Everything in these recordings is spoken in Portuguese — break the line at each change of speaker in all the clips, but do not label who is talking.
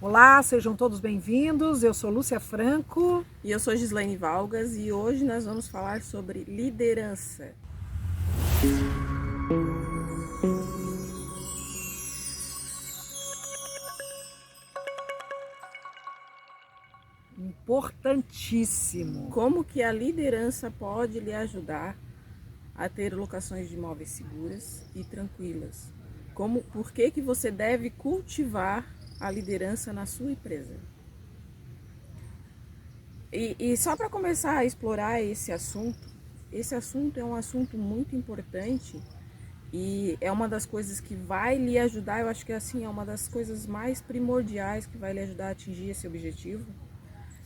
Olá, sejam todos bem-vindos. Eu sou Lúcia Franco.
E eu sou Gislaine Valgas e hoje nós vamos falar sobre liderança.
Importantíssimo.
Como que a liderança pode lhe ajudar a ter locações de imóveis seguras e tranquilas? Por que você deve cultivar a liderança na sua empresa? E só para começar a explorar esse assunto é um assunto muito importante e é uma das coisas que vai lhe ajudar, eu acho que assim, é uma das coisas mais primordiais que vai lhe ajudar a atingir esse objetivo.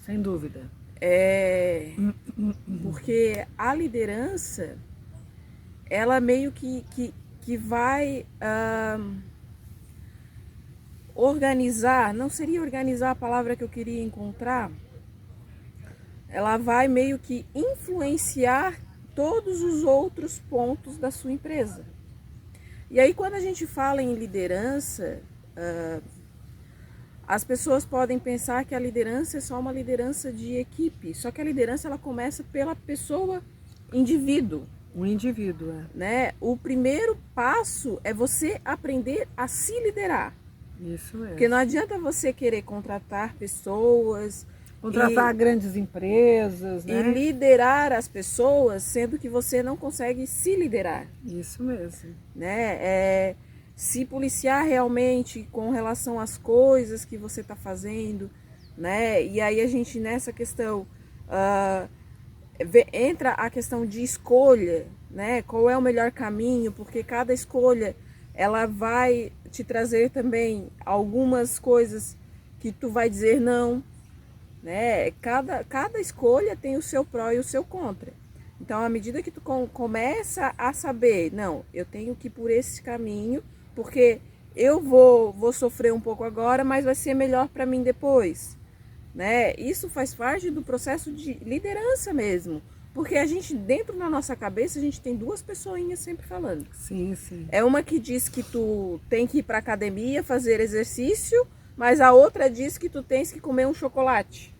Sem dúvida.
Porque a liderança, ela meio que vai organizar, não seria organizar a palavra que eu queria encontrar, ela vai meio que influenciar todos os outros pontos da sua empresa. E aí quando a gente fala em liderança, as pessoas podem pensar que a liderança é só uma liderança de equipe, só que a liderança ela começa pela pessoa, indivíduo.
O indivíduo,
né? O primeiro passo é você aprender a se liderar.
Isso mesmo.
Porque não adianta você querer contratar pessoas,
contratar grandes empresas, né?
E liderar as pessoas, sendo que você não consegue se liderar.
Isso mesmo.
Né? Se policiar realmente com relação às coisas que você está fazendo, né? E aí a gente nessa questão entra a questão de escolha, né? Qual é o melhor caminho? Porque cada escolha ela vai te trazer também algumas coisas que tu vai dizer não, né? Cada escolha tem o seu pró e o seu contra. Então, à medida que tu começa a saber, não, eu tenho que ir por esse caminho, porque eu vou sofrer um pouco agora, mas vai ser melhor para mim depois, né? Isso faz parte do processo de liderança mesmo, porque a gente, dentro da nossa cabeça, a gente tem duas pessoinhas sempre falando.
Sim, sim.
É uma que diz que tu tem que ir para academia, fazer exercício, mas a outra diz que tu tens que comer um chocolate.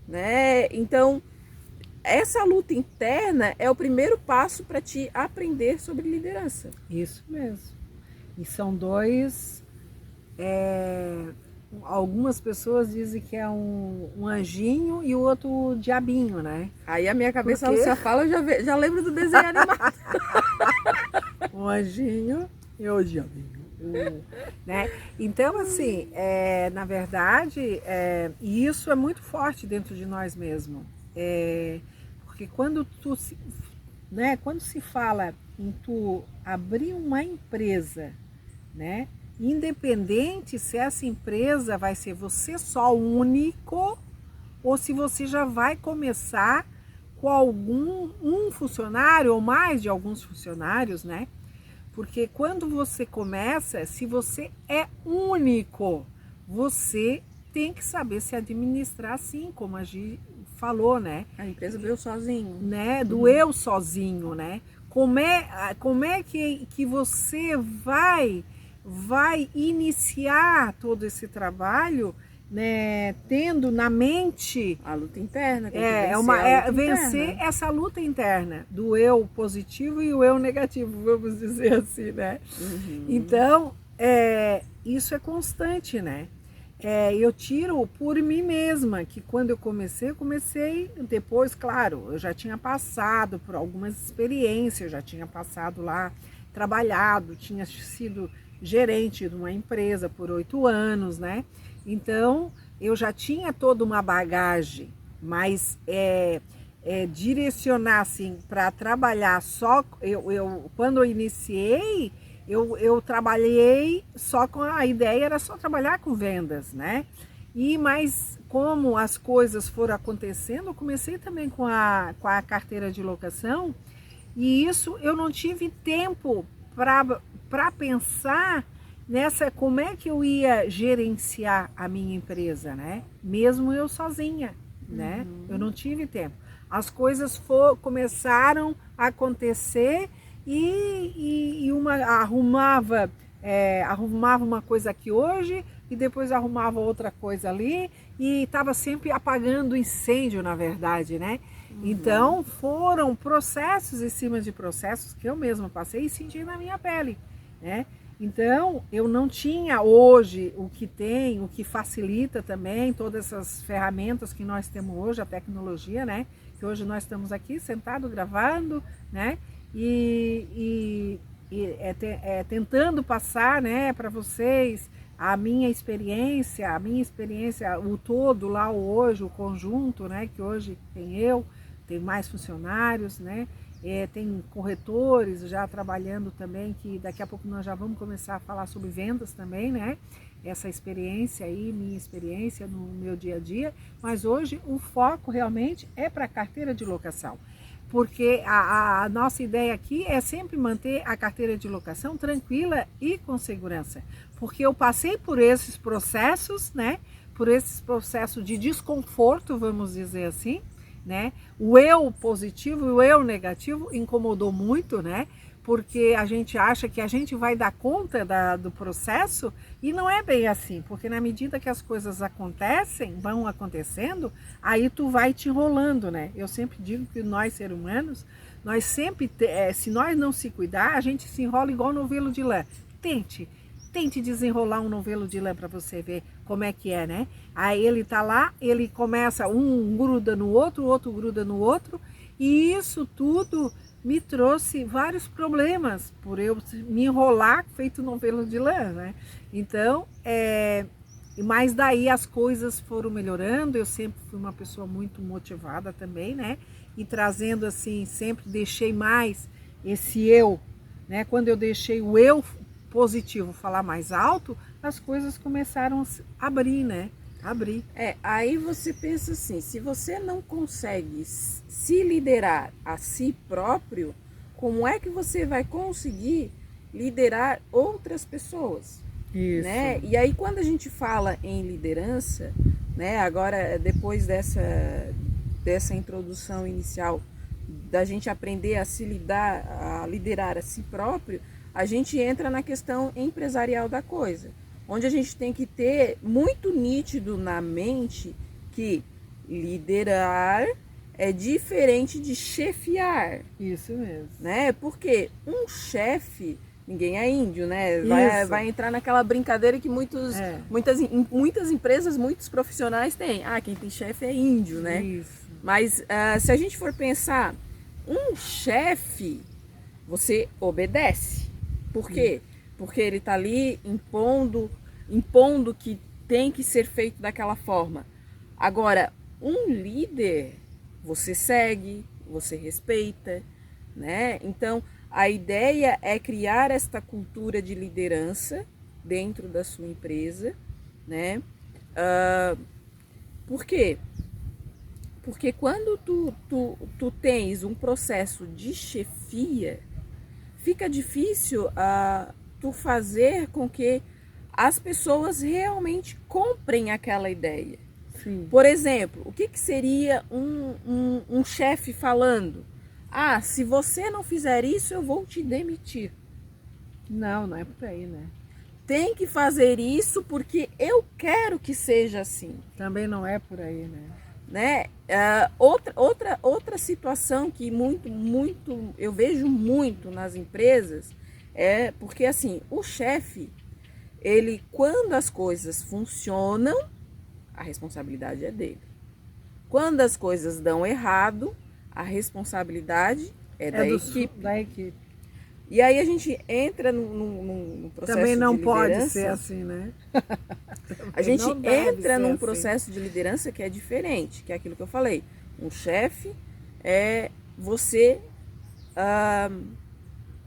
Né? Então, essa luta interna é o primeiro passo para te aprender sobre liderança.
Isso mesmo. E são dois... algumas pessoas dizem que é um anjinho e o outro o diabinho, né?
Aí a minha cabeça, a Lúcia fala, eu já lembro do desenho animado.
O anjinho e o diabinho. Né? Então, assim, na verdade, isso é muito forte dentro de nós mesmos. Porque quando quando se fala em tu abrir uma empresa, né? Independente se essa empresa vai ser você só único ou se você já vai começar com um funcionário ou mais de alguns funcionários, né? Porque quando você começa, se você é único, você tem que saber se administrar assim, como a Gi falou, né?
A empresa do eu sozinho.
Né? Do eu sozinho, né? Como é que você vai iniciar todo esse trabalho, né, tendo na mente
a luta interna,
vencer essa luta interna do eu positivo e o eu negativo, vamos dizer assim, né? Então, isso é constante, né? Eu tiro por mim mesma, que quando eu comecei depois, claro, eu já tinha passado por algumas experiências, já tinha passado lá, trabalhado, tinha sido gerente de uma empresa por 8 anos, né? Então, eu já tinha toda uma bagagem, mas direcionar assim para trabalhar só, quando eu iniciei, eu trabalhei só com a ideia, era só trabalhar com vendas, né? Mas como as coisas foram acontecendo, eu comecei também com a carteira de locação, e isso eu não tive tempo para pensar nessa, como é que eu ia gerenciar a minha empresa, né? Mesmo eu sozinha, né? Eu não tive tempo. As coisas começaram a acontecer e uma arrumava uma coisa aqui hoje, e depois arrumava outra coisa ali e estava sempre apagando incêndio, na verdade, né? Então foram processos em cima de processos que eu mesma passei e senti na minha pele, né? Então eu não tinha hoje o que tem, o que facilita também todas essas ferramentas que nós temos hoje, a tecnologia, né? Que hoje nós estamos aqui sentados gravando, né? Tentando passar, né, para vocês a minha experiência, o todo lá hoje, o conjunto, né, que hoje tem mais funcionários, né, tem corretores já trabalhando também, que daqui a pouco nós já vamos começar a falar sobre vendas também, né, essa experiência aí, minha experiência no meu dia a dia, mas hoje o foco realmente é para a carteira de locação. Porque a nossa ideia aqui é sempre manter a carteira de locação tranquila e com segurança. Porque eu passei por esses processos, né? Por esses processos de desconforto, vamos dizer assim, né? O eu positivo e o eu negativo incomodou muito, né? Porque a gente acha que a gente vai dar conta do processo e não é bem assim, porque na medida que as coisas vão acontecendo, aí tu vai te enrolando, né? Eu sempre digo que nós, seres humanos, nós sempre, se nós não se cuidar, a gente se enrola igual novelo de lã. Tente desenrolar um novelo de lã para você ver como é que é, né? Aí ele tá lá, ele começa, um gruda no outro, o outro gruda no outro, e isso tudo me trouxe vários problemas por eu me enrolar feito novelo de lã, né? Então, mas daí as coisas foram melhorando, eu sempre fui uma pessoa muito motivada também, né? E trazendo assim, sempre deixei mais esse eu, né? Quando eu deixei o eu positivo falar mais alto, as coisas começaram a abrir, né?
Aí você pensa assim, se você não consegue se liderar a si próprio, como é que você vai conseguir liderar outras pessoas?
Isso.
Né? E aí quando a gente fala em liderança, né, agora depois dessa introdução inicial, da gente aprender a a liderar a si próprio, a gente entra na questão empresarial da coisa. Onde a gente tem que ter muito nítido na mente que liderar é diferente de chefiar.
Isso mesmo.
Né? Porque um chefe, ninguém é índio, né? Vai entrar naquela brincadeira que muitas empresas, muitos profissionais têm. Quem tem chefe é índio, né?
Isso.
Mas se a gente for pensar, um chefe, você obedece. Por quê? Porque ele está ali impondo que tem que ser feito daquela forma. Agora, um líder, você segue, você respeita, né? Então, a ideia é criar esta cultura de liderança dentro da sua empresa, né? Por quê? Porque quando tu tens um processo de chefia, fica difícil tu fazer com que as pessoas realmente comprem aquela ideia.
Sim.
Por exemplo, o que seria um chefe falando? Se você não fizer isso, eu vou te demitir.
Não é por aí, né?
Tem que fazer isso porque eu quero que seja assim.
Também não é por aí,
né? Outra situação que muito eu vejo muito nas empresas é porque assim, o chefe, ele, quando as coisas funcionam, a responsabilidade é dele. Quando as coisas dão errado, a responsabilidade é da equipe. E aí a gente entra num processo de liderança.
Também não pode ser assim, né?
A gente entra num processo de liderança que é diferente, que é aquilo que eu falei. Um chefe você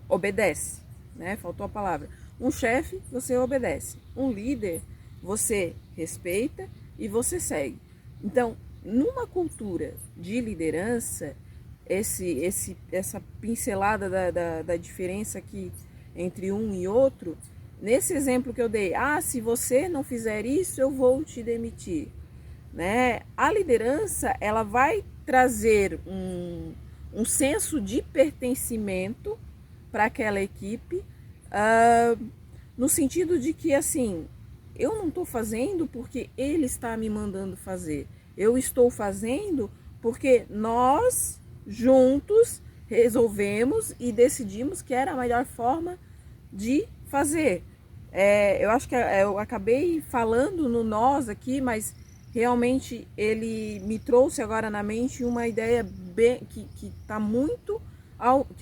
obedece, né? Faltou a palavra. Um chefe, você obedece. Um líder, você respeita e você segue. Então, numa cultura de liderança, essa pincelada da diferença aqui entre um e outro, nesse exemplo que eu dei, se você não fizer isso, eu vou te demitir, né? A liderança, ela vai trazer um senso de pertencimento para aquela equipe, no sentido de que, assim, eu não estou fazendo porque ele está me mandando fazer. Eu estou fazendo porque nós juntos resolvemos e decidimos que era a melhor forma de fazer. Eu acho que eu acabei falando no nós aqui, mas realmente ele me trouxe agora na mente uma ideia bem, que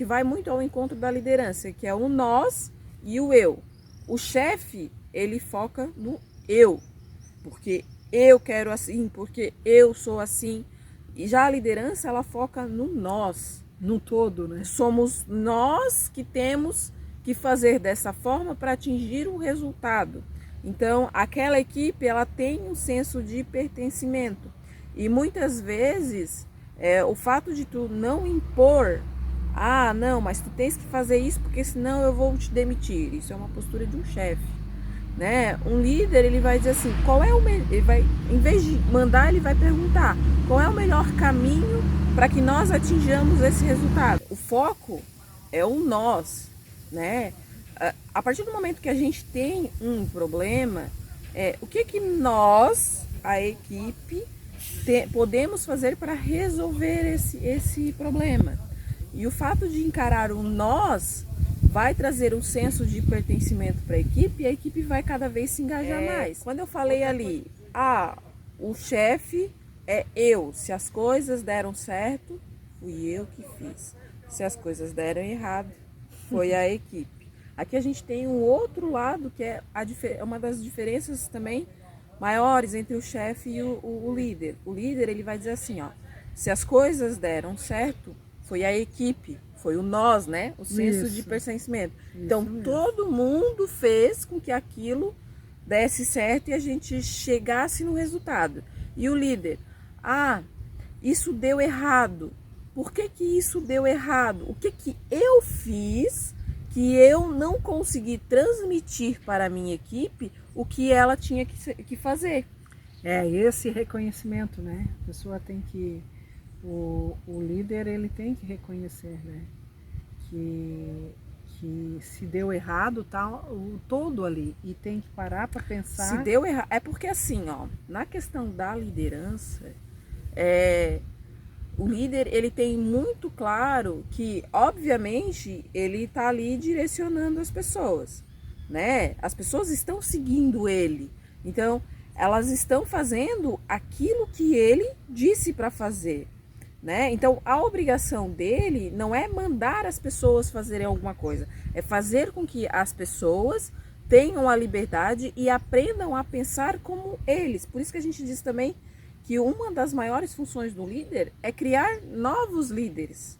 vai muito ao encontro da liderança, que é o nós e o eu. O chefe, ele foca no eu, porque eu quero assim, porque eu sou assim. E já a liderança, ela foca no nós.
No todo, né?
Somos nós que temos que fazer dessa forma para atingir um resultado. Então, aquela equipe, ela tem um senso de pertencimento. E muitas vezes, o fato de tu não impor, não, mas tu tens que fazer isso porque senão eu vou te demitir. Isso é uma postura de um chefe, né? Um líder, ele vai dizer assim, em vez de mandar, ele vai perguntar, qual é o melhor caminho para que nós atinjamos esse resultado? O foco é o nós, né? A partir do momento que a gente tem um problema, o que nós, a equipe, podemos fazer para resolver esse problema? E o fato de encarar o nós vai trazer um senso de pertencimento para a equipe, e a equipe vai cada vez se engajar mais. Quando eu falei ali, o chefe é eu, se as coisas deram certo, fui eu que fiz. Se as coisas deram errado, foi a equipe. Aqui a gente tem um outro lado que é uma das diferenças também maiores entre o chefe e o líder. O líder, ele vai dizer assim, se as coisas deram certo, foi a equipe, foi o nós, né? O senso de pertencimento. Então, todo mundo fez com que aquilo desse certo e a gente chegasse no resultado. E o líder, isso deu errado. Por que isso deu errado? O que eu fiz que eu não consegui transmitir para a minha equipe o que ela tinha que fazer?
Esse reconhecimento, né? A pessoa tem que... O líder, ele tem que reconhecer, né? Que se deu errado, tá o todo ali. E tem que parar para pensar...
Se deu errado... É porque assim, na questão da liderança, o líder, ele tem muito claro que, obviamente, ele está ali direcionando as pessoas, né? As pessoas estão seguindo ele. Então, elas estão fazendo aquilo que ele disse para fazer, né? Então, a obrigação dele não é mandar as pessoas fazerem alguma coisa, é fazer com que as pessoas tenham a liberdade e aprendam a pensar como eles. Por isso que a gente diz também que uma das maiores funções do líder é criar novos líderes.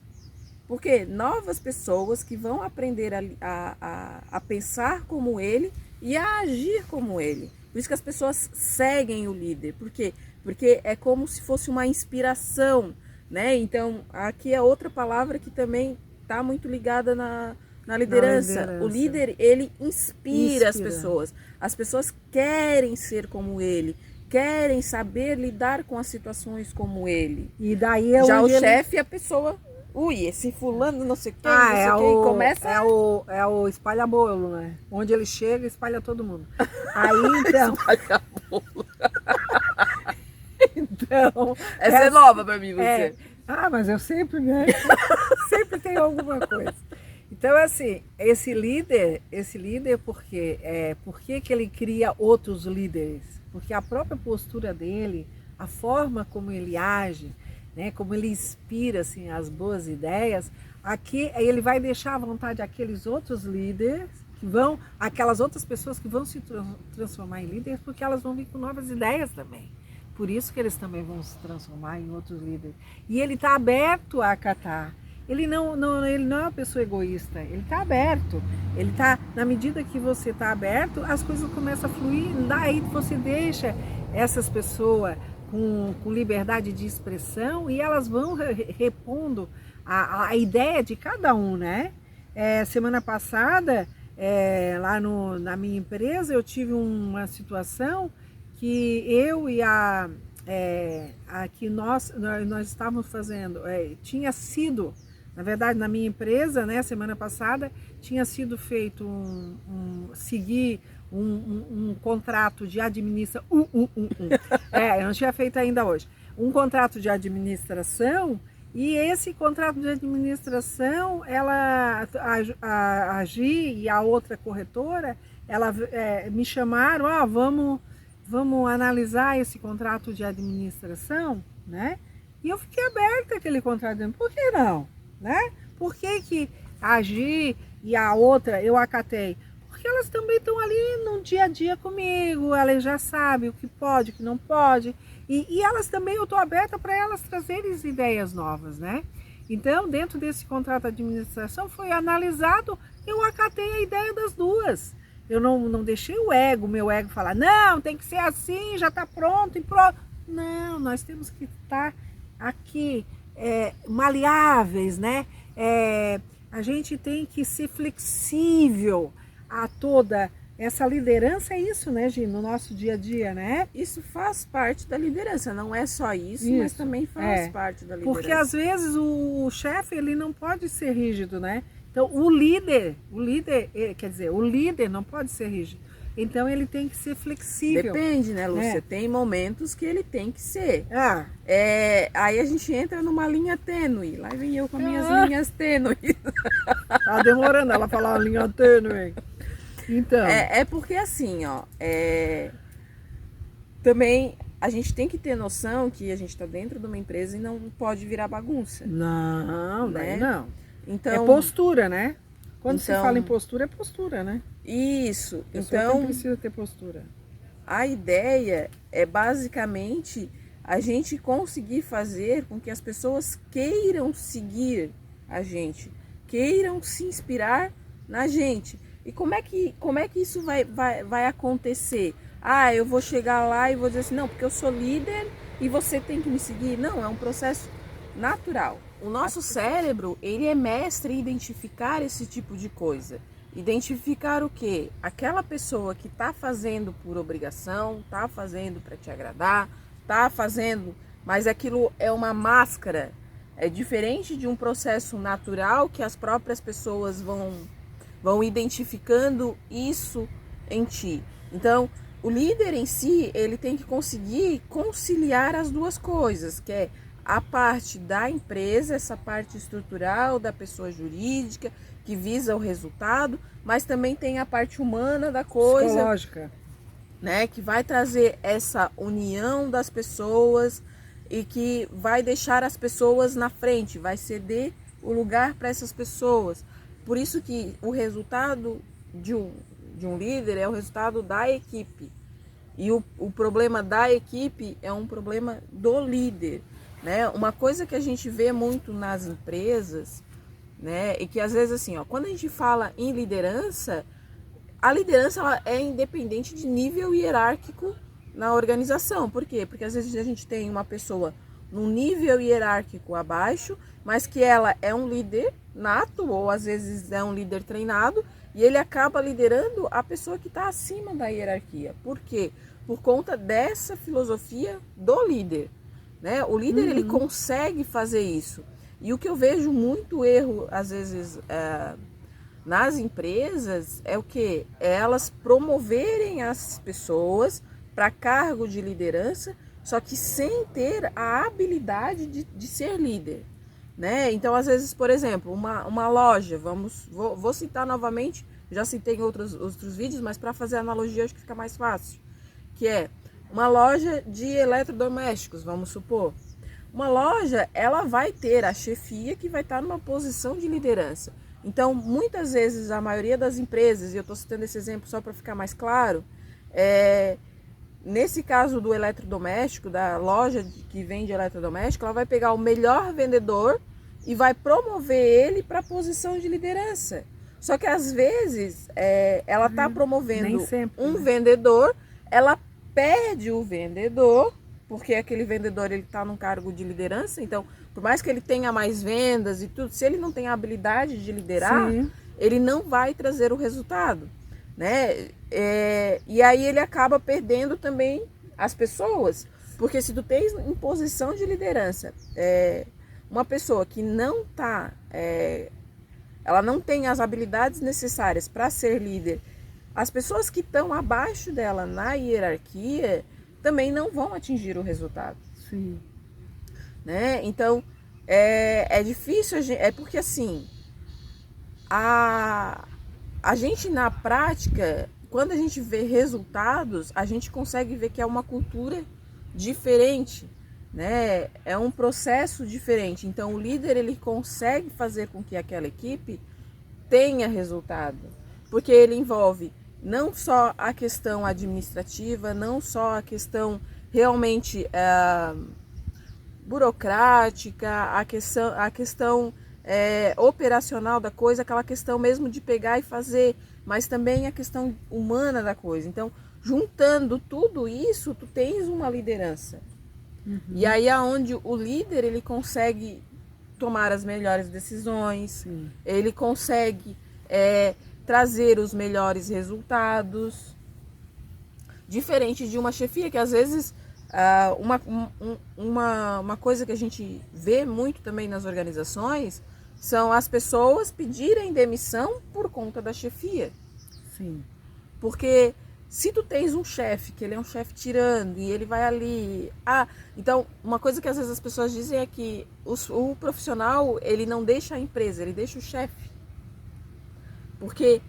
Porque novas pessoas que vão aprender a pensar como ele e a agir como ele. Por isso que as pessoas seguem o líder. Por quê? Porque é como se fosse uma inspiração, né? Então, aqui é outra palavra que também está muito ligada na liderança. O líder, ele inspira as pessoas. As pessoas querem ser como ele. Querem saber lidar com as situações como ele.
E daí
já o chefe, a pessoa, esse fulano, não sei quem, começa...
É o espalha-bolo, né? Onde ele chega, espalha todo mundo. Aí, então...
Espalha-bolo.
Então...
Essa é nova pra mim, você.
Mas eu sempre, né? Sempre tem alguma coisa. Então, assim, esse líder, por quê? Por que ele cria outros líderes? Porque a própria postura dele, a forma como ele age, né, como ele inspira assim, as boas ideias, aqui ele vai deixar à vontade aqueles outros líderes, aquelas outras pessoas que vão se transformar em líderes, porque elas vão vir com novas ideias também. Por isso que eles também vão se transformar em outros líderes. E ele está aberto a acatar. Ele não é uma pessoa egoísta, ele está aberto. Ele tá, na medida que você está aberto, as coisas começam a fluir, daí você deixa essas pessoas com liberdade de expressão e elas vão repondo a ideia de cada um, né? Semana passada, lá na minha empresa, eu tive uma situação que eu e que nós estávamos fazendo, tinha sido... Na verdade, na minha empresa, né, semana passada, tinha sido feito seguir um contrato de administração. Eu não tinha feito ainda hoje. Um contrato de administração, e esse contrato de administração, a Gi e a outra corretora, me chamaram, vamos analisar esse contrato de administração, né? E eu fiquei aberta àquele contrato, por que não? Né? Por que a Gi e a outra eu acatei? Porque elas também estão ali no dia a dia comigo, elas já sabem o que pode, o que não pode, e elas também, eu estou aberta para elas trazerem ideias novas, né? Então, dentro desse contrato de administração foi analisado, eu acatei a ideia das duas. Eu não deixei meu ego falar, não, tem que ser assim, já está pronto e pronto. Não, nós temos que estar aqui maleáveis, né? A gente tem que ser flexível a toda essa liderança, é isso, né, Gi, no nosso dia a dia, né?
Isso faz parte da liderança, não é só isso. Mas também faz parte da liderança.
Porque às vezes o chefe, ele não pode ser rígido, né? Então o líder não pode ser rígido. Então ele tem que ser flexível.
Depende, né, Lúcia? Tem momentos que ele tem que ser. Aí a gente entra numa linha tênue. Lá vem eu com as minhas linhas tênues.
Tá demorando ela falar uma linha tênue. Então.
Porque assim, ó. Também a gente tem que ter noção que a gente está dentro de uma empresa e não pode virar bagunça.
Não,
né?
Não.
Então,
é postura, né? Quando se fala em postura, é postura, né?
Isso.
Então precisa ter postura.
A ideia é basicamente a gente conseguir fazer com que as pessoas queiram seguir a gente, queiram se inspirar na gente. E como é que isso vai acontecer? Eu vou chegar lá e vou dizer assim, não, porque eu sou líder e você tem que me seguir. Não, é um processo natural. O nosso cérebro, ele é mestre em identificar esse tipo de coisa. Identificar o quê? Aquela pessoa que está fazendo por obrigação, está fazendo para te agradar, está fazendo, mas aquilo é uma máscara. É diferente de um processo natural que as próprias pessoas vão identificando isso em ti. Então, o líder em si, ele tem que conseguir conciliar as duas coisas, que é a parte da empresa, essa parte estrutural da pessoa jurídica, que visa o resultado, mas também tem a parte humana da coisa.
Psicológica.
Né, que vai trazer essa união das pessoas e que vai deixar as pessoas na frente, vai ceder o lugar para essas pessoas. Por isso que o resultado de um líder é o resultado da equipe. E o problema da equipe é um problema do líder. Né? Uma coisa que a gente vê muito nas empresas, né, e que às vezes assim, quando a gente fala em liderança, a liderança ela é independente de nível hierárquico na organização. Por quê? Porque às vezes a gente tem uma pessoa num nível hierárquico abaixo, mas que ela é um líder nato, ou às vezes é um líder treinado, e ele acaba liderando a pessoa que está acima da hierarquia. Por quê? Por conta dessa filosofia do líder. Né? O líder ele consegue fazer isso. E o que eu vejo muito erro, às vezes, nas empresas, é o quê? É elas promoverem as pessoas para cargo de liderança, só que sem ter a habilidade de ser líder. Né? Então, às vezes, por exemplo, uma loja, vou citar novamente, já citei em outros vídeos, mas para fazer analogia acho que fica mais fácil, que é uma loja de eletrodomésticos, vamos supor. Uma loja, ela vai ter a chefia que vai estar numa posição de liderança. Então, muitas vezes, a maioria das empresas, e eu estou citando esse exemplo só para ficar mais claro, nesse caso do eletrodoméstico, da loja que vende eletrodoméstico, ela vai pegar o melhor vendedor e vai promover ele para a posição de liderança. Só que, às vezes, ela está promovendo um vendedor, ela perde o vendedor, porque aquele vendedor ele está num cargo de liderança, então por mais que ele tenha mais vendas e tudo, se ele não tem a habilidade de liderar, ele não vai trazer o resultado, né? E aí ele acaba perdendo também as pessoas, porque se tu tens em posição de liderança uma pessoa que não está, ela não tem as habilidades necessárias para ser líder, as pessoas que estão abaixo dela na hierarquia também não vão atingir o resultado.
Sim.
Né? Então, é difícil, é porque assim, a gente na prática, quando a gente vê resultados, a gente consegue ver que é uma cultura diferente, né? É um processo diferente. Então, o líder, ele consegue fazer com que aquela equipe tenha resultado, porque ele envolve não só a questão administrativa, não só a questão realmente burocrática, a questão operacional da coisa, aquela questão mesmo de pegar e fazer, mas também a questão humana da coisa. Então, juntando tudo isso, tu tens uma liderança. Uhum. E aí é onde o líder, ele consegue tomar as melhores decisões, sim, ele consegue trazer os melhores resultados, diferente de uma chefia que às vezes uma coisa que a gente vê muito também nas organizações são as pessoas pedirem demissão por conta da chefia.
Sim.
Porque se tu tens um chefe, que ele é um chefe tirano e ele vai ali... então, uma coisa que às vezes as pessoas dizem é que o profissional, ele não deixa a empresa, ele deixa o chefe. Porque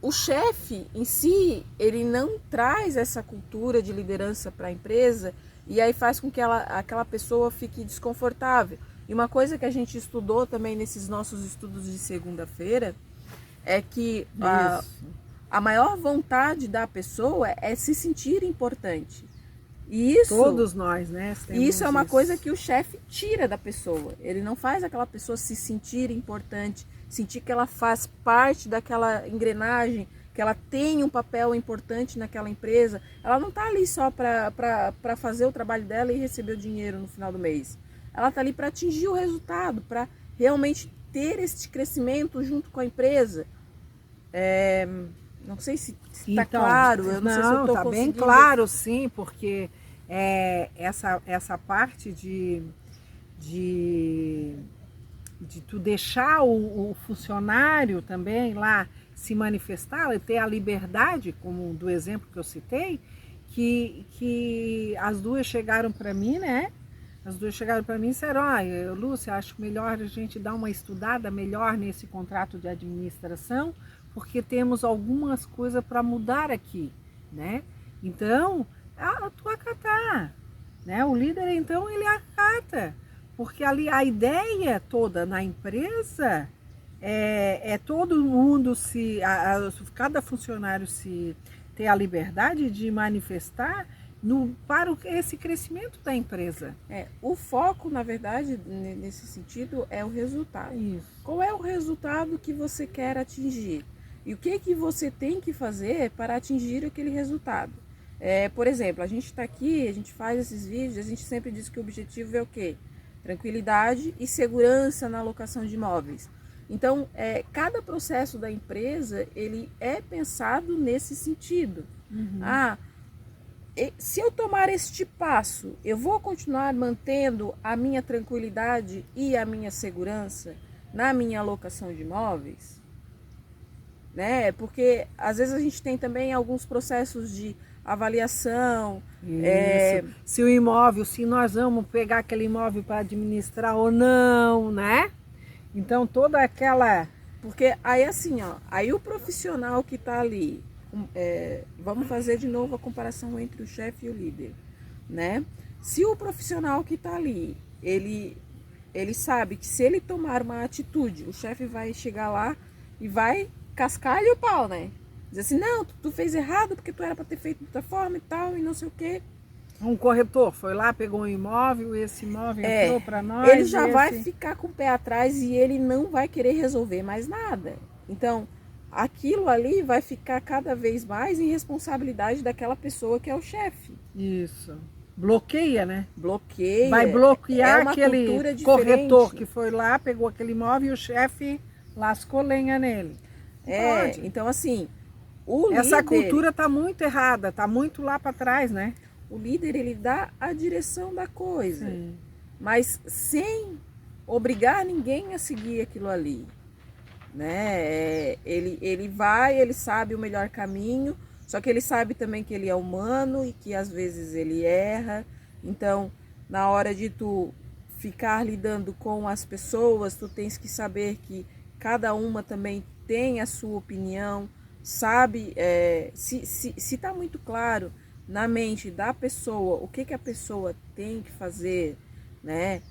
o chefe em si, ele não traz essa cultura de liderança para a empresa e aí faz com que aquela pessoa fique desconfortável. E uma coisa que a gente estudou também nesses nossos estudos de segunda-feira é que a maior vontade da pessoa é se sentir importante. E isso,
todos nós, né?
Isso é uma coisa que o chefe tira da pessoa. Ele não faz aquela pessoa se sentir importante, sentir que ela faz parte daquela engrenagem, que ela tem um papel importante naquela empresa. Ela não está ali só para fazer o trabalho dela e receber o dinheiro no final do mês. Ela está ali para atingir o resultado, para realmente ter esse crescimento junto com a empresa. Não sei se está claro, eu não sei se eu estou
conseguindo... Está bem claro, sim, porque essa parte de tu deixar o funcionário também lá se manifestar, ter a liberdade, como do exemplo que eu citei, que as duas chegaram para mim, né? As duas chegaram para mim e disseram, Lúcia, acho melhor a gente dar uma estudada melhor nesse contrato de administração, porque temos algumas coisas para mudar aqui, né? Então, tu acatar, né? O líder, então, ele acata, porque ali a ideia toda na empresa é todo mundo cada funcionário se ter a liberdade de manifestar para esse crescimento da empresa.
O foco, na verdade, nesse sentido, é o resultado.
Isso.
Qual é o resultado que você quer atingir? E o que você tem que fazer para atingir aquele resultado? Por exemplo, a gente está aqui, a gente faz esses vídeos, a gente sempre diz que o objetivo é o quê? Tranquilidade e segurança na alocação de imóveis. Então, cada processo da empresa, ele é pensado nesse sentido. Uhum. Se eu tomar este passo, eu vou continuar mantendo a minha tranquilidade e a minha segurança na minha alocação de imóveis? Né? Porque às vezes a gente tem também alguns processos de avaliação.
Se o imóvel, se nós vamos pegar aquele imóvel para administrar ou não, né? Então toda aquela...
Porque aí assim, aí o profissional que está ali, vamos fazer de novo a comparação entre o chefe e o líder, né? Se o profissional que está ali, ele sabe que se ele tomar uma atitude, o chefe vai chegar lá e vai cascar-lhe o pau, né? Dizer assim, não, tu fez errado porque tu era para ter feito de outra forma e tal, e não sei o quê.
Um corretor foi lá, pegou um imóvel, esse imóvel entrou para nós.
Ele já vai ficar com o pé atrás e ele não vai querer resolver mais nada. Então, aquilo ali vai ficar cada vez mais em responsabilidade daquela pessoa que é o chefe.
Isso. Bloqueia, né?
Bloqueia.
Vai bloquear
aquele
corretor que foi lá, pegou aquele imóvel e o chefe lascou lenha nele. Pode.
Então assim,
essa cultura está muito errada, está muito lá para trás, né?
O líder, ele dá a direção da coisa,
sim,
mas sem obrigar ninguém a seguir aquilo ali. né? Ele vai, ele sabe o melhor caminho, só que ele sabe também que ele é humano e que às vezes ele erra. Então, na hora de tu ficar lidando com as pessoas, tu tens que saber que cada uma também tem a sua opinião, sabe? Se tá muito claro na mente da pessoa o que a pessoa tem que fazer, né?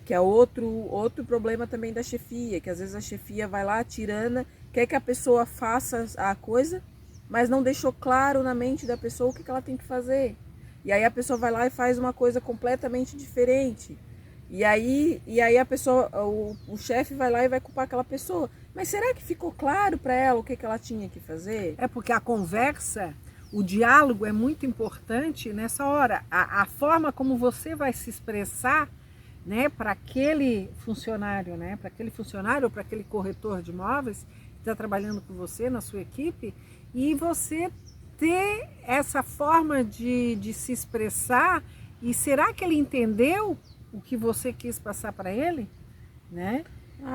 Que é outro problema também da chefia, que às vezes a chefia vai lá, tirana, quer que a pessoa faça a coisa, mas não deixou claro na mente da pessoa o que ela tem que fazer. E aí a pessoa vai lá e faz uma coisa completamente diferente. E aí a pessoa, o chefe vai lá e vai culpar aquela pessoa. Mas será que ficou claro para ela o que ela tinha que fazer?
É porque a conversa, o diálogo é muito importante nessa hora. A forma como você vai se expressar, né, para aquele funcionário, né, para aquele funcionário ou para aquele corretor de imóveis que está trabalhando com você na sua equipe, e você ter essa forma de se expressar. E será que ele entendeu o que você quis passar para ele, né?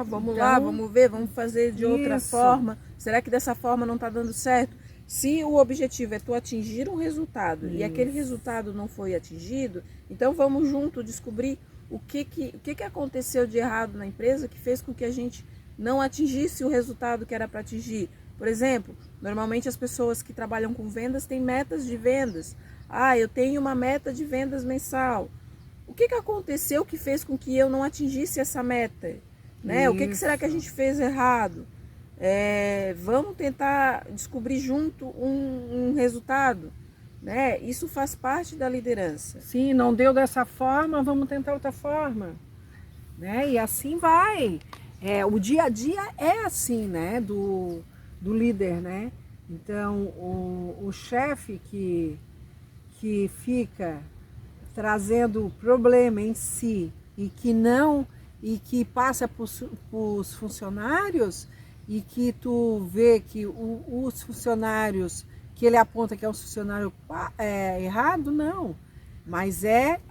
Vamos lá, vamos ver, vamos fazer de outra forma. Será que dessa forma não está dando certo? Se o objetivo é tu atingir um resultado e aquele resultado não foi atingido, então vamos junto descobrir o que aconteceu de errado na empresa que fez com que a gente não atingisse o resultado que era para atingir. Por exemplo, normalmente as pessoas que trabalham com vendas têm metas de vendas. Eu tenho uma meta de vendas mensal. O que aconteceu que fez com que eu não atingisse essa meta? Né? O que será que a gente fez errado? Vamos tentar descobrir junto um resultado. Né? Isso faz parte da liderança.
Sim, não deu dessa forma, vamos tentar outra forma. Né? E assim vai. O dia a dia é assim, né? Do líder, né? Então, o chefe que fica trazendo problema em si e que passa para os funcionários, e que tu vê que os funcionários que ele aponta que é um funcionário errado, não. Mas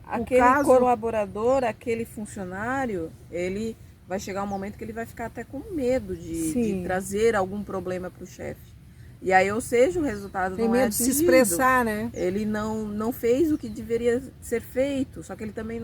aquele colaborador, aquele funcionário, ele vai chegar um momento que ele vai ficar até com medo de trazer algum problema para o chefe. E aí, ou seja, o resultado
tem
não é
medo
atingido.
de se expressar, né?
Ele não fez o que deveria ser feito, só que ele também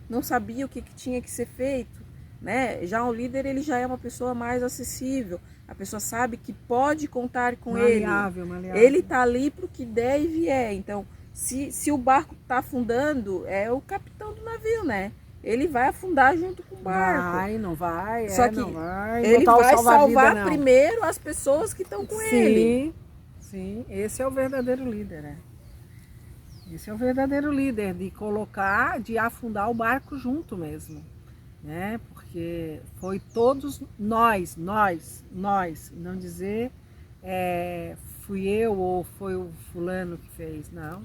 não sabia o que tinha que ser feito, né? Já o líder, ele já é uma pessoa mais acessível, a pessoa sabe que pode contar com
maleável.
Ele tá ali pro que der e vier. Então, se o barco tá afundando, é o capitão do navio, né? Ele vai afundar junto com o barco.
Não vai.
Só que
não vai.
Ele vai salvar
não.
primeiro as pessoas que estão com ele.
Sim, esse é o verdadeiro líder, né? Esse é o verdadeiro líder, de colocar, de afundar o barco junto mesmo, né? Porque foi todos nós, não dizer fui eu ou foi o fulano que fez, não.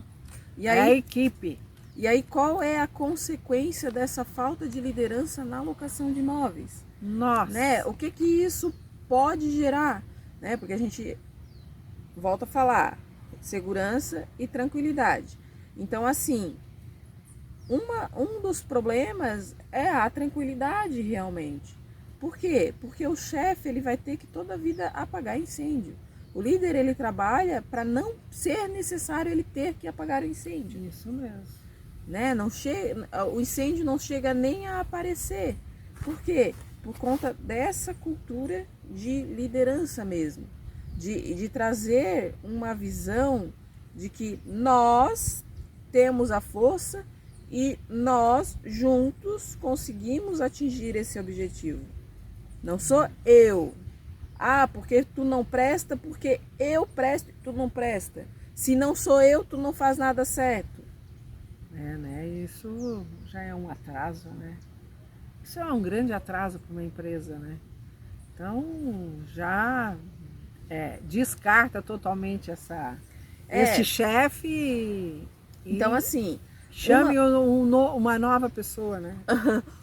E aí,
é a equipe.
E aí, qual é a consequência dessa falta de liderança na locação de imóveis?
Nossa!
Né? O que isso pode gerar? Né? Porque a gente volta a falar segurança e tranquilidade. Então, assim, um dos problemas é a tranquilidade realmente. Por quê? Porque o chefe, ele vai ter que toda a vida apagar incêndio. O líder, ele trabalha para não ser necessário ele ter que apagar o incêndio.
Isso mesmo.
Né? O incêndio não chega nem a aparecer. Por quê? Por conta dessa cultura de liderança mesmo. De trazer uma visão de que nós temos a força e nós juntos conseguimos atingir esse objetivo. Não sou eu. Porque tu não presta, porque eu presto e tu não presta. Se não sou eu, tu não faz nada certo.
Né? Isso já é um atraso, né? Isso é um grande atraso para uma empresa, né? Então, já descarta totalmente esse chefe
então, assim,
chame uma nova pessoa, né?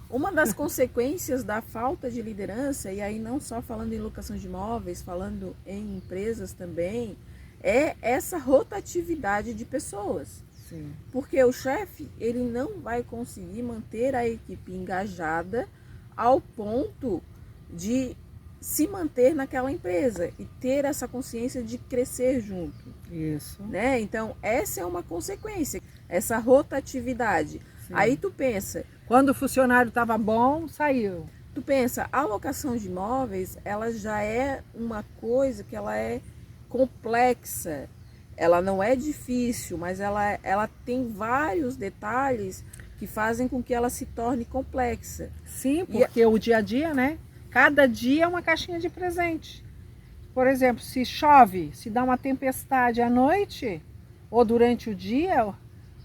Uma das consequências da falta de liderança, e aí não só falando em locação de imóveis, falando em empresas também, é essa rotatividade de pessoas.
Sim.
Porque o chefe, ele não vai conseguir manter a equipe engajada ao ponto de se manter naquela empresa e ter essa consciência de crescer junto.
Isso.
Né? Então, essa é uma consequência, essa rotatividade.
Sim.
Aí tu pensa...
Quando o funcionário estava bom, saiu.
Tu pensa, a locação de imóveis, ela já é uma coisa que ela é complexa. Ela não é difícil, mas ela tem vários detalhes que fazem com que ela se torne complexa.
Sim, porque o dia a dia, né? Cada dia é uma caixinha de presente. Por exemplo, se chove, se dá uma tempestade à noite ou durante o dia,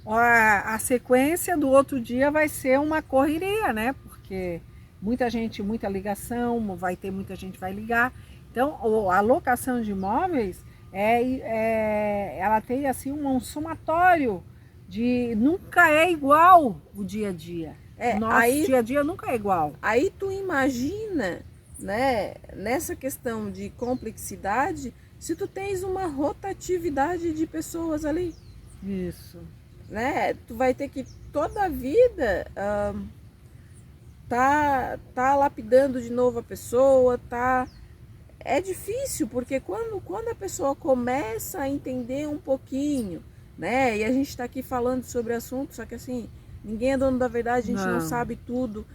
a sequência do outro dia vai ser uma correria, né? Porque muita gente, muita ligação, vai ter muita gente que vai ligar. Então, a locação de imóveis, ela tem assim um somatório de... Nunca é igual o dia a dia. Nosso dia a dia nunca é igual.
Aí tu imagina, né, nessa questão de complexidade, se tu tens uma rotatividade de pessoas ali.
Isso.
Né? Tu vai ter que toda a vida tá lapidando de novo a pessoa, é difícil, porque quando a pessoa começa a entender um pouquinho, né? E a gente está aqui falando sobre assunto, só que assim, ninguém é dono da verdade, a gente não sabe tudo,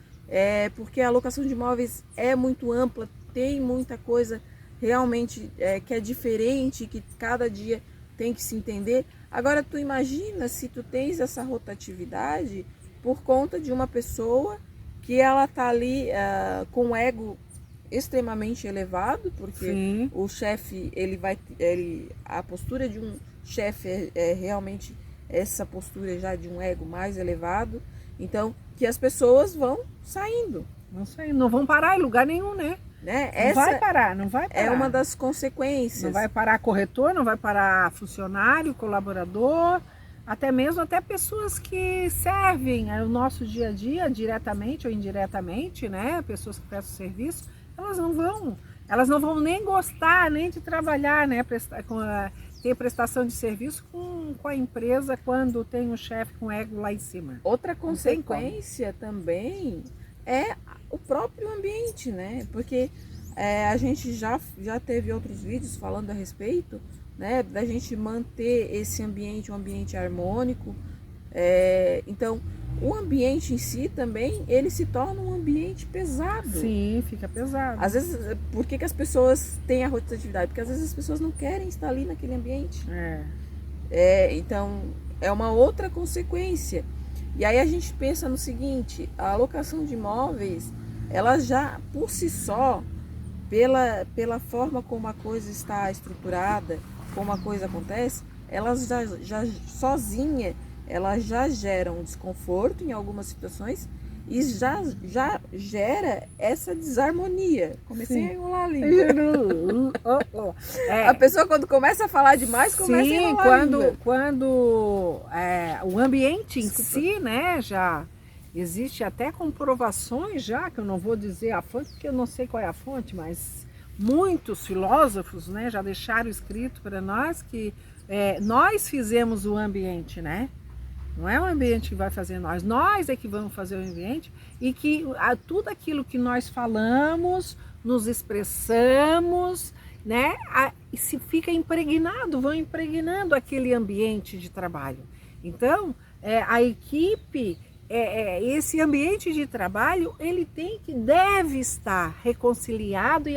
porque a locação de imóveis é muito ampla, tem muita coisa realmente que é diferente, que cada dia tem que se entender. Agora tu imagina se tu tens essa rotatividade por conta de uma pessoa que ela tá ali com um ego extremamente elevado, porque
Sim.
o chefe, a postura de um chefe é realmente essa postura já de um ego mais elevado. Então, que as pessoas vão saindo.
Não vão parar em lugar nenhum, né? Não vai parar.
É uma das consequências.
Não vai parar corretor, não vai parar funcionário, colaborador, até mesmo pessoas que servem o nosso dia a dia, diretamente ou indiretamente, né? Pessoas que prestam serviço, elas não vão nem gostar nem de trabalhar, né? Ter prestação de serviço com a empresa quando tem um chefe com ego lá em cima.
Outra consequência também é o próprio ambiente, né? Porque a gente já teve outros vídeos falando a respeito, né? Da gente manter esse ambiente, um ambiente harmônico. Então, o ambiente em si também, ele se torna um ambiente pesado.
Sim, fica pesado.
Às vezes, por que as pessoas têm a rotatividade? Porque às vezes as pessoas não querem estar ali naquele ambiente. Então, é uma outra consequência. E aí a gente pensa no seguinte, a alocação de imóveis, ela já, por si só, pela forma como a coisa está estruturada, como a coisa acontece, ela já sozinha, ela já gera um desconforto em algumas situações e já gera essa desarmonia. Comecei a enrolar a língua. A pessoa quando começa a falar demais, começa a enrolar a língua.
Quando o ambiente em si, né, já existe até comprovações já, que eu não vou dizer a fonte, porque eu não sei qual é a fonte, mas muitos filósofos, né, já deixaram escrito para nós que nós fizemos o ambiente, né? Não é o ambiente que vai fazer nós é que vamos fazer o ambiente, e que tudo aquilo que nós falamos, nos expressamos, né, se fica impregnado, vão impregnando aquele ambiente de trabalho. Então, a equipe, esse ambiente de trabalho, ele deve estar reconciliado e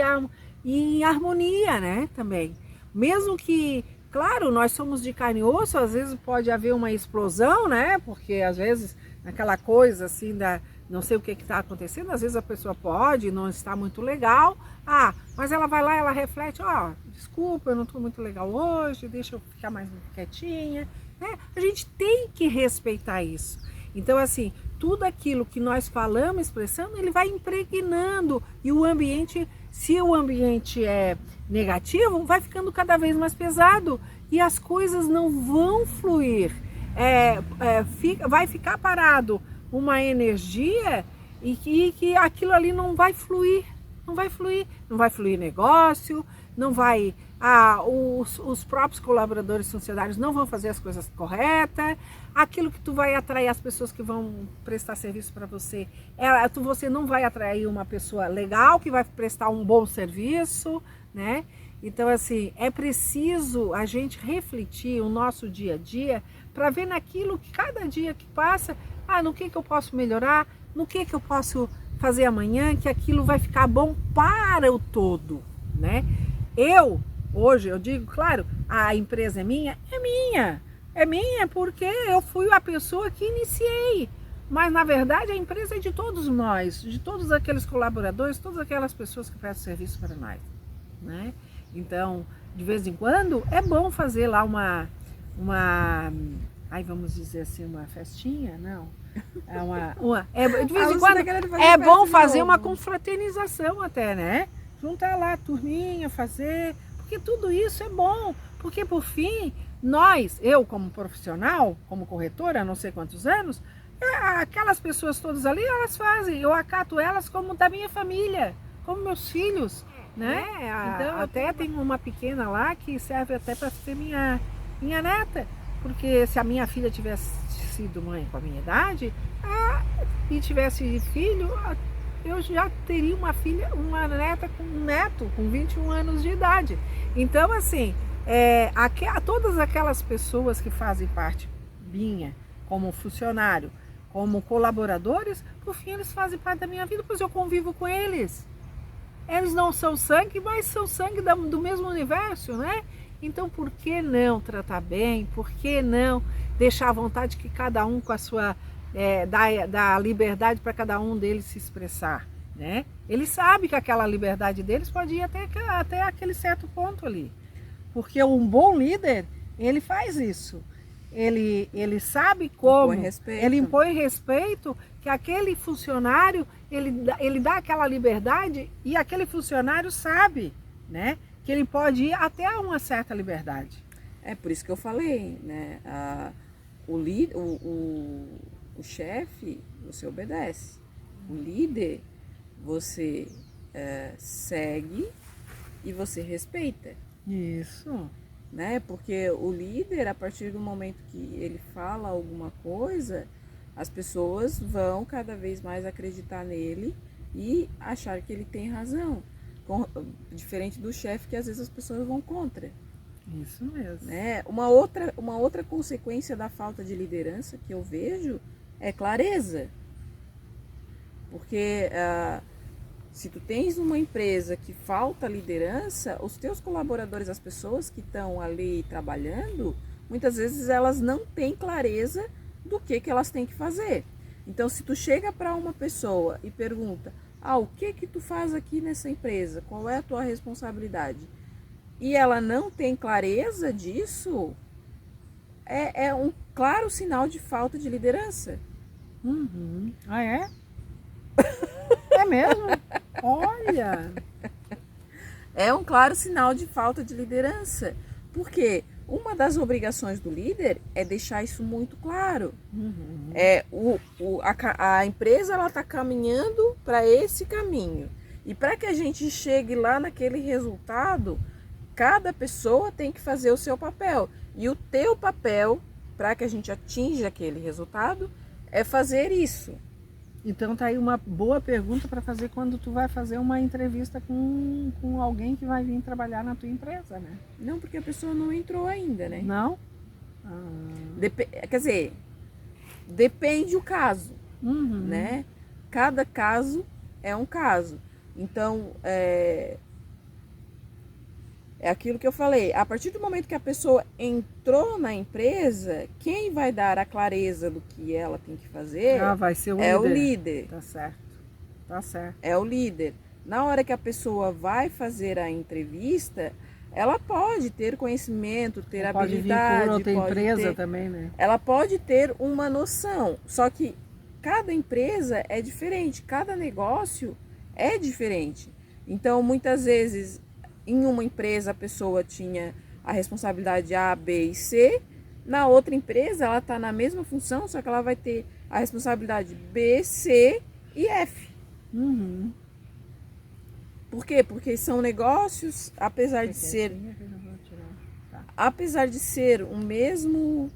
em harmonia, né, também. Mesmo que, claro, nós somos de carne e osso, às vezes pode haver uma explosão, né? Porque às vezes naquela coisa assim não sei o que está acontecendo, às vezes a pessoa pode não estar muito legal, mas ela vai lá, ela reflete, desculpa, eu não estou muito legal hoje, deixa eu ficar mais quietinha, né? A gente tem que respeitar isso. Então, assim, tudo aquilo que nós falamos, expressamos, ele vai impregnando, e o ambiente, se o ambiente é negativo, vai ficando cada vez mais pesado e as coisas não vão fluir. Vai ficar parado uma energia e que aquilo ali não vai fluir negócio, não vai os próprios colaboradores funcionários não vão fazer as coisas corretas, aquilo que tu vai atrair as pessoas que vão prestar serviço para você, você não vai atrair uma pessoa legal que vai prestar um bom serviço, né? Então, assim, é preciso a gente refletir o nosso dia a dia para ver naquilo que cada dia que passa, no que eu posso melhorar, no que eu posso fazer amanhã, que aquilo vai ficar bom para o todo, né? Hoje eu digo, claro, a empresa é minha porque eu fui a pessoa que iniciei, mas na verdade a empresa é de todos nós, de todos aqueles colaboradores, todas aquelas pessoas que prestam serviço para nós, né? Então, de vez em quando, é bom fazer lá vamos dizer assim, uma festinha, não? De vez em quando é bom fazer uma confraternização até, né? Juntar lá a turminha, fazer, porque tudo isso é bom, porque por fim, eu como profissional, como corretora, há não sei quantos anos, aquelas pessoas todas ali, elas fazem, eu acato elas como da minha família, como meus filhos, né? Então, até tem uma pequena lá que serve até para ser minha neta, porque se a minha filha tivesse sido mãe com a minha idade e tivesse filho, eu já teria uma neta com um neto com 21 anos de idade. Então, assim, todas aquelas pessoas que fazem parte minha, como funcionário, como colaboradores, por fim eles fazem parte da minha vida, pois eu convivo com eles. Eles não são sangue, mas são sangue do mesmo universo, né? Então, por que não tratar bem? Por que não deixar à vontade que cada um com a sua... dar liberdade para cada um deles se expressar, né? Ele sabe que aquela liberdade deles pode ir até aquele certo ponto ali. Porque um bom líder, ele faz isso. Ele sabe como, ele impõe respeito, que aquele funcionário, ele dá aquela liberdade e aquele funcionário sabe, né, que ele pode ir até uma certa liberdade.
É por isso que eu falei, né, o chefe, você obedece. O líder, você segue e você respeita.
Isso.
Né? Porque o líder, a partir do momento que ele fala alguma coisa, as pessoas vão cada vez mais acreditar nele e achar que ele tem razão. Diferente do chefe, que às vezes as pessoas vão contra.
Isso mesmo.
Né? Uma outra consequência da falta de liderança que eu vejo é clareza. Porque se tu tens uma empresa que falta liderança, os teus colaboradores, as pessoas que estão ali trabalhando, muitas vezes elas não têm clareza do que elas têm que fazer. Então, se tu chega para uma pessoa e pergunta, o que tu faz aqui nessa empresa? Qual é a tua responsabilidade? E ela não tem clareza disso, é um claro sinal de falta de liderança.
Uhum. Ah, é? É mesmo? Olha!
É um claro sinal de falta de liderança. Porque uma das obrigações do líder é deixar isso muito claro.
Uhum.
A empresa está caminhando para esse caminho. E para que a gente chegue lá naquele resultado, cada pessoa tem que fazer o seu papel. E o teu papel, para que a gente atinja aquele resultado, é fazer isso.
Então tá aí uma boa pergunta para fazer quando tu vai fazer uma entrevista com alguém que vai vir trabalhar na tua empresa, né?
Não, porque a pessoa não entrou ainda, né?
Não?
Quer dizer, depende o caso,
uhum.
né? Cada caso é um caso. Então, é aquilo que eu falei. A partir do momento que a pessoa entrou na empresa, quem vai dar a clareza do que ela tem que fazer
vai ser
o líder.
Tá certo. Tá certo.
É o líder. Na hora que a pessoa vai fazer a entrevista, ela pode ter conhecimento, ter habilidade.
Pode vir por outra empresa também, né?
Ela pode ter uma noção. Só que cada empresa é diferente, cada negócio é diferente. Então, muitas vezes, em uma empresa a pessoa tinha a responsabilidade A, B e C, na outra empresa ela está na mesma função, só que ela vai ter a responsabilidade B, C e F.
Uhum.
Por quê? Porque são negócios, apesar de ser o mesmo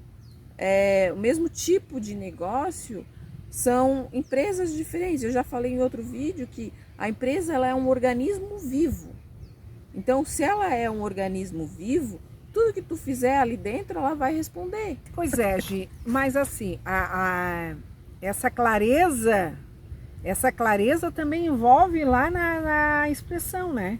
tipo de negócio, são empresas diferentes. Eu já falei em outro vídeo que a empresa ela é um organismo vivo. Então, se ela é um organismo vivo, tudo que tu fizer ali dentro, ela vai responder.
Pois é, Gi, mas assim, essa clareza também envolve lá na expressão, né?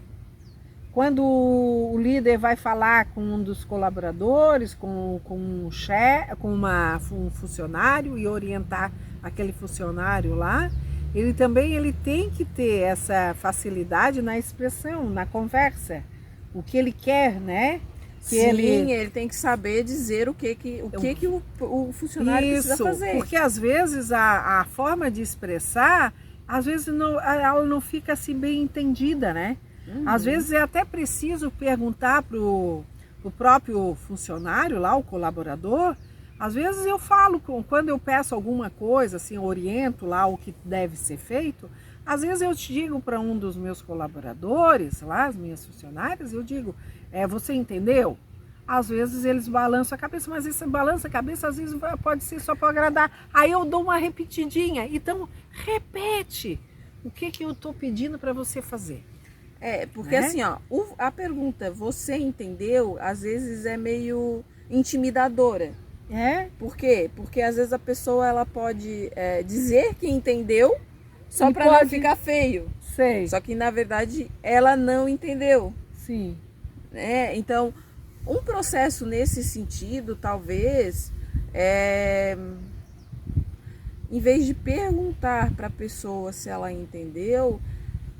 Quando o líder vai falar com um dos colaboradores, com um chefe, com um funcionário e orientar aquele funcionário lá, ele tem que ter essa facilidade na expressão, na conversa, o que ele quer, né? Que
Sim, ele tem que saber dizer o que o funcionário precisa fazer.
Porque às vezes a forma de expressar, às vezes ela não fica assim bem entendida, né? Às vezes é até preciso perguntar para o próprio funcionário lá, o colaborador. Às vezes eu falo, quando eu peço alguma coisa, assim, oriento lá o que deve ser feito, às vezes eu digo para um dos meus colaboradores, lá, as minhas funcionárias, eu digo, você entendeu? Às vezes eles balançam a cabeça, mas esse balança a cabeça às vezes pode ser só para agradar. Aí eu dou uma repetidinha, então repete o que eu estou pedindo para você fazer.
Porque assim, ó, a pergunta, você entendeu, às vezes é meio intimidadora. Por quê? Porque às vezes a pessoa ela pode dizer que entendeu só para não ficar feio.
Sei.
Só que na verdade ela não entendeu.
Sim.
Então, um processo nesse sentido, talvez, em vez de perguntar para a pessoa se ela entendeu,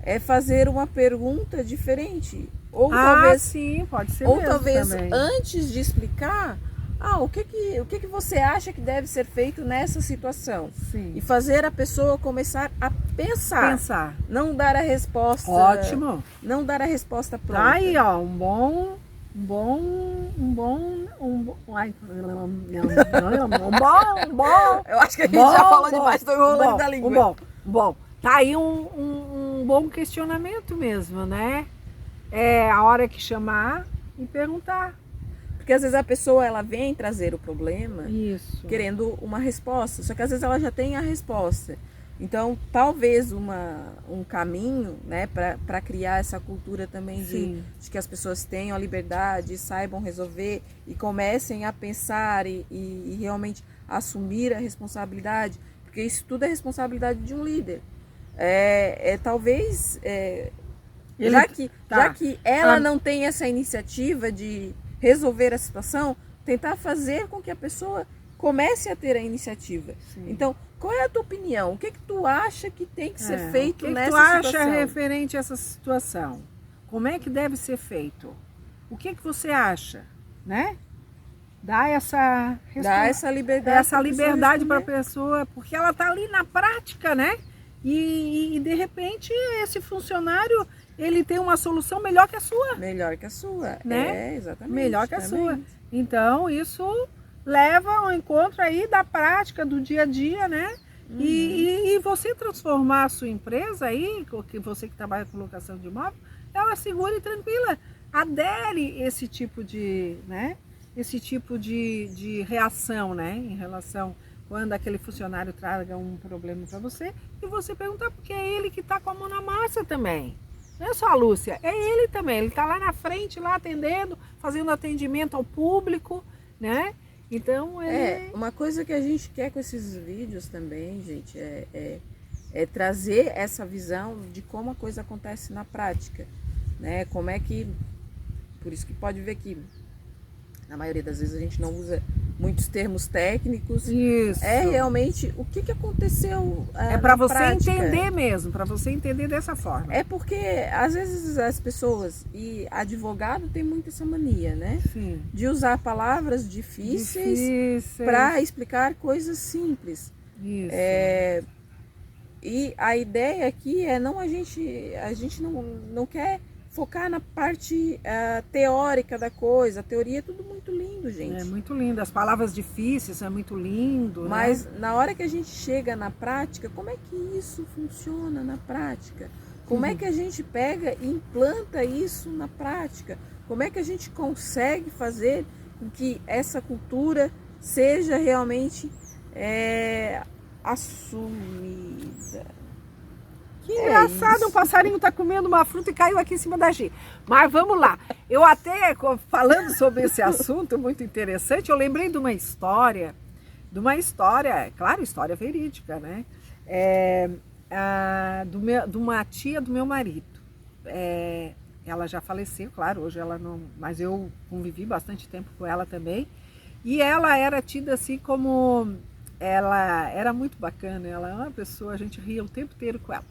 é fazer uma pergunta diferente. Ou talvez,
sim, pode ser.
Ou
mesmo
talvez
também.
Antes de explicar, o que você acha que deve ser feito nessa situação?
Sim.
E fazer a pessoa começar a pensar. Não dar a resposta.
Ótimo.
Não dar a resposta pronta.
Tá aí, ó, um bom.
Eu acho que a gente já falou demais, estou enrolando da língua.
Bom. Tá aí um bom questionamento mesmo, né? A hora que chamar e perguntar.
Porque às vezes a pessoa ela vem trazer o problema
querendo
uma resposta, só que às vezes ela já tem a resposta. Então, talvez um caminho, né, para criar essa cultura também de que as pessoas tenham a liberdade, saibam resolver e comecem a pensar e realmente assumir a responsabilidade, porque isso tudo é responsabilidade de um líder. Talvez, já que ela não tem essa iniciativa de resolver a situação, tentar fazer com que a pessoa comece a ter a iniciativa. Sim. Então, qual é a tua opinião? O que tu acha que tem que ser feito nessa situação? O que tu acha
referente a essa situação? Como é que deve ser feito? O que você acha, né? Dá essa liberdade para a pessoa, porque ela está ali na prática, né? E de repente esse funcionário ele tem uma solução melhor que a sua.
Melhor que a sua,
né?
Exatamente.
Melhor que a sua. Então isso leva ao encontro aí da prática do dia a dia, né? E você transformar a sua empresa aí, você que trabalha com locação de imóvel, ela segura e tranquila. Adere esse tipo de, né? Esse tipo de reação, né? Em relação quando aquele funcionário traga um problema para você e você perguntar, porque é ele que está com a mão na massa também. Não é só a Lúcia, é ele também. Ele está lá na frente, lá atendendo, fazendo atendimento ao público, né? Então
uma coisa que a gente quer com esses vídeos também, gente, é trazer essa visão de como a coisa acontece na prática, né? Como é que, por isso que pode ver que na maioria das vezes a gente não usa muitos termos técnicos.
Isso.
Realmente o que aconteceu
para você prática. Entender mesmo, para você entender dessa forma.
Porque às vezes as pessoas, e advogado tem muito essa mania, né?
Sim.
De usar palavras difíceis para explicar coisas simples.
Isso.
E a ideia aqui é a gente não quer focar na parte teórica da coisa. A teoria é tudo muito lindo, gente.
É muito lindo. As palavras difíceis é muito lindo.
Mas
né?
Na hora que a gente chega na prática, como é que isso funciona na prática? Como é que a gente pega e implanta isso na prática? Como é que a gente consegue fazer com que essa cultura seja realmente assumida?
Que engraçado, um passarinho está comendo uma fruta e caiu aqui em cima da Gi. Mas vamos lá. Eu até, falando sobre esse assunto muito interessante, eu lembrei de uma história, claro, história verídica, né? De uma tia do meu marido. Ela já faleceu, claro, hoje ela não... Mas eu convivi bastante tempo com ela também. E ela era tida assim como... Ela era muito bacana, ela é uma pessoa, a gente ria o tempo inteiro com ela.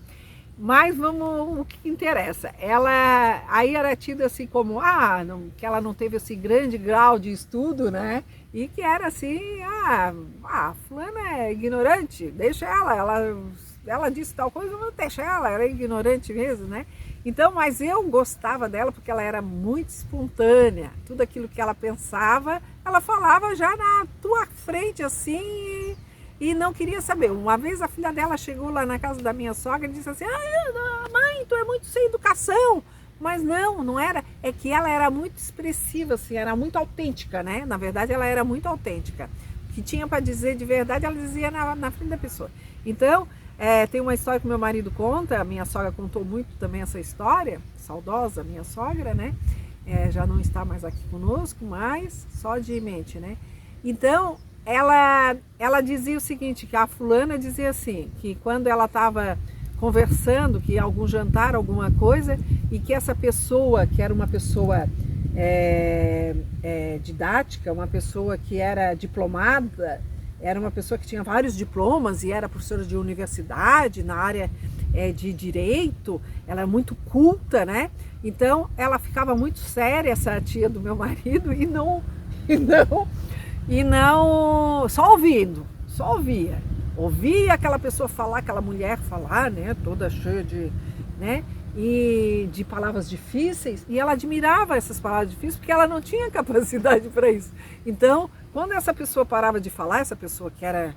Mas o que interessa? Ela aí era tida assim como, que ela não teve esse grande grau de estudo, né? E que era assim, fulana é ignorante, deixa ela disse tal coisa, não deixa ela era ignorante mesmo, né? Então, mas eu gostava dela porque ela era muito espontânea, tudo aquilo que ela pensava, ela falava já na tua frente assim, e não queria saber. Uma vez a filha dela chegou lá na casa da minha sogra e disse assim, mãe, tu é muito sem educação. Mas não era, é que ela era muito expressiva, assim, era muito autêntica, né? Na verdade, ela era muito autêntica. O que tinha para dizer de verdade, ela dizia na frente da pessoa. Então, tem uma história que meu marido conta, a minha sogra contou muito também essa história, saudosa minha sogra, né? Já não está mais aqui conosco, mas só de mente, né? Então, ela dizia o seguinte, que a fulana dizia assim, que quando ela estava conversando, que algum jantar, alguma coisa, e que essa pessoa, que era uma pessoa didática, uma pessoa que era diplomada, era uma pessoa que tinha vários diplomas e era professora de universidade na área de direito, ela é muito culta, né? Então ela ficava muito séria, essa tia do meu marido, e não só ouvia aquela pessoa falar, aquela mulher falar, né? Toda cheia de, né? E de palavras difíceis, e ela admirava essas palavras difíceis porque ela não tinha capacidade para isso. Então, quando essa pessoa parava de falar, essa pessoa que era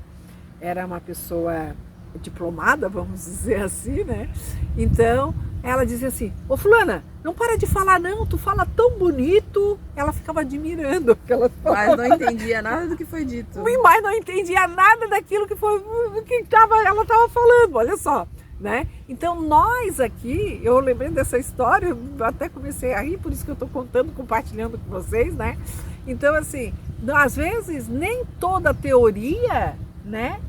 uma pessoa diplomada, vamos dizer assim, né? Então, ela dizia assim, ô fulana, não para de falar não, tu fala tão bonito. Ela ficava admirando o que ela falava.
Mas não entendia nada do que foi dito.
Mas não entendia nada daquilo que ela estava falando, olha só. Né? Então nós aqui, eu lembrei dessa história, eu até comecei a rir, por isso que eu estou contando, compartilhando com vocês, né? Então assim, às vezes nem toda teoria, né,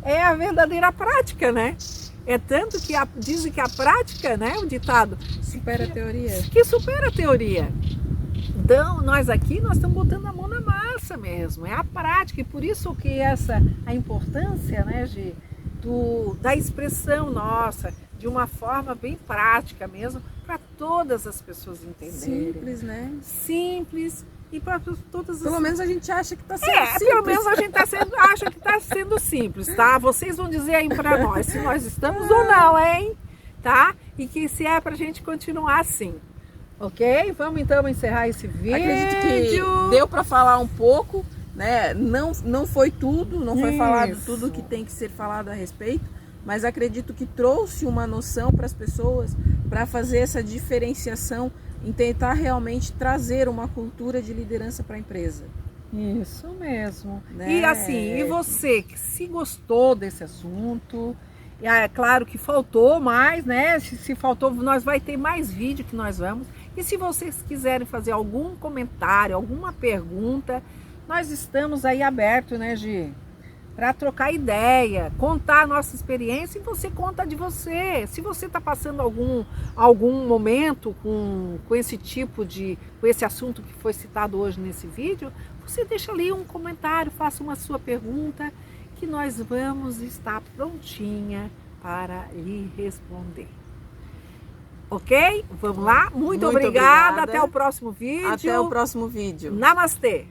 é a verdadeira prática, né? É tanto que dizem que a prática, né, o ditado
supera a teoria.
Que supera a teoria. Então nós aqui, nós estamos botando a mão na massa mesmo, é a prática, e por isso que a importância, né, da expressão nossa, de uma forma bem prática mesmo, para todas as pessoas entenderem.
Simples, né?
Simples, e para todas as...
Pelo menos a gente acha que está sendo simples.
Pelo menos a gente acha que está sendo simples, tá? Vocês vão dizer aí para nós se nós estamos ou não, hein? Tá? E que se é para a gente continuar assim. Ok? Vamos então encerrar esse vídeo.
Acredito que deu para falar um pouco, né? Não foi tudo, não foi falado tudo que tem que ser falado a respeito, mas acredito que trouxe uma noção para as pessoas para fazer essa diferenciação em tentar realmente trazer uma cultura de liderança para a empresa.
Isso mesmo.
Né?
E assim, e você que se gostou desse assunto, é claro que faltou mais, né? Se faltou, nós vai ter mais vídeo que nós vamos. E se vocês quiserem fazer algum comentário, alguma pergunta, nós estamos aí abertos, né, Gi? Para trocar ideia, contar a nossa experiência, e você conta de você. Se você está passando algum momento com esse com esse assunto que foi citado hoje nesse vídeo, você deixa ali um comentário, faça uma sua pergunta, que nós vamos estar prontinha para lhe responder. Ok? Vamos lá? Muito obrigada. Até o próximo vídeo.
Até o próximo vídeo.
Namastê.